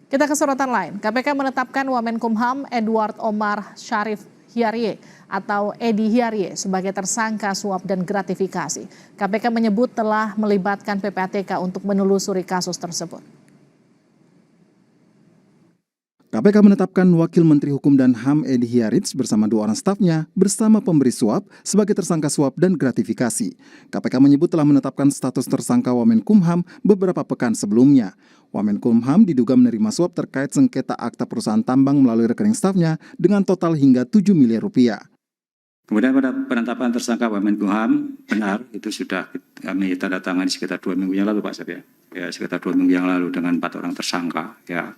Kita ke sorotan lain. KPK menetapkan Wamenkumham Edward Omar Syarif Hiarie atau Edi Hiarie sebagai tersangka suap dan gratifikasi. KPK menyebut telah melibatkan PPATK untuk menelusuri kasus tersebut. KPK menetapkan Wakil Menteri Hukum dan HAM Edi Hiarie bersama 2 orang stafnya bersama pemberi suap sebagai tersangka suap dan gratifikasi. KPK menyebut telah menetapkan status tersangka Wamenkumham beberapa pekan sebelumnya. Wamenkumham diduga menerima suap terkait sengketa akta perusahaan tambang melalui rekening stafnya dengan total hingga 7 miliar rupiah. Kemudian pada penetapan tersangka Wamenkumham, benar itu sudah kami tanda tangani sekitar 2 minggu yang lalu Pak Syed ya. Sekitar 2 minggu yang lalu dengan 4 orang tersangka ya.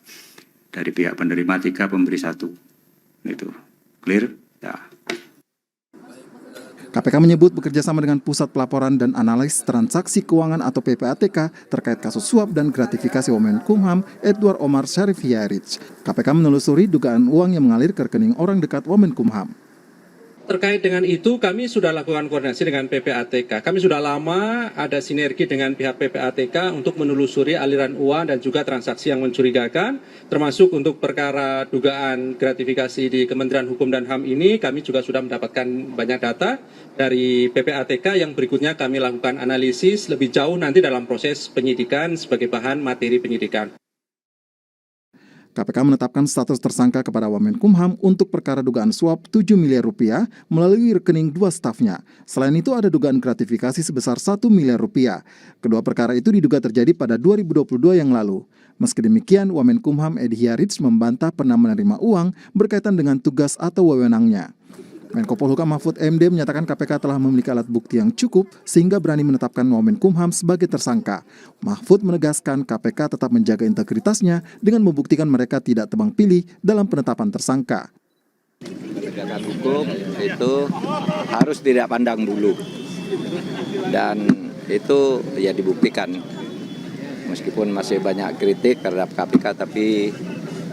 Dari pihak penerima 3, pemberi 1. Itu clear ya. KPK menyebut bekerja sama dengan Pusat Pelaporan dan Analisis Transaksi Keuangan atau PPATK terkait kasus suap dan gratifikasi Wamenkumham Edward Omar Syarif Hiarie. KPK menelusuri dugaan uang yang mengalir ke rekening orang dekat Wamenkumham. Terkait dengan itu, kami sudah lakukan koordinasi dengan PPATK. Kami sudah lama ada sinergi dengan pihak PPATK untuk menelusuri aliran uang dan juga transaksi yang mencurigakan, termasuk untuk perkara dugaan gratifikasi di Kementerian Hukum dan HAM ini, kami juga sudah mendapatkan banyak data dari PPATK yang berikutnya kami lakukan analisis lebih jauh nanti dalam proses penyidikan sebagai bahan materi penyidikan. KPK menetapkan status tersangka kepada Wamenkumham untuk perkara dugaan suap 7 miliar rupiah melalui rekening 2 stafnya. Selain itu ada dugaan gratifikasi sebesar 1 miliar rupiah. Kedua perkara itu diduga terjadi pada 2022 yang lalu. Meski demikian, Wamenkumham Edi Hiarie membantah pernah menerima uang berkaitan dengan tugas atau wewenangnya. Menko Polhukam Mahfud MD menyatakan KPK telah memiliki alat bukti yang cukup sehingga berani menetapkan Wamenkumham sebagai tersangka. Mahfud menegaskan KPK tetap menjaga integritasnya dengan membuktikan mereka tidak tebang pilih dalam penetapan tersangka. Penegakan hukum itu harus tidak pandang bulu dan itu ya dibuktikan. Meskipun masih banyak kritik terhadap KPK tapi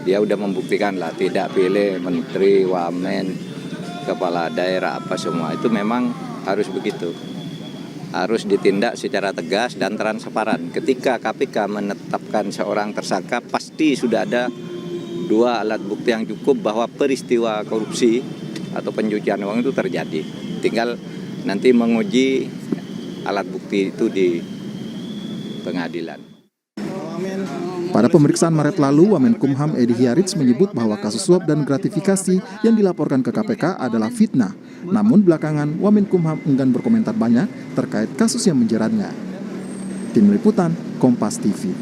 dia udah membuktikan lah tidak pilih menteri, wamen, kepala daerah apa semua itu memang harus begitu, harus ditindak secara tegas dan transparan. Ketika KPK menetapkan seorang tersangka pasti sudah ada 2 alat bukti yang cukup bahwa peristiwa korupsi atau pencucian uang itu terjadi. Tinggal nanti menguji alat bukti itu di pengadilan. Pada pemeriksaan Maret lalu, Wamenkumham Edi Hiarie menyebut bahwa kasus suap dan gratifikasi yang dilaporkan ke KPK adalah fitnah. Namun belakangan, Wamenkumham enggan berkomentar banyak terkait kasus yang menjeratnya. Tim Liputan, Kompas TV.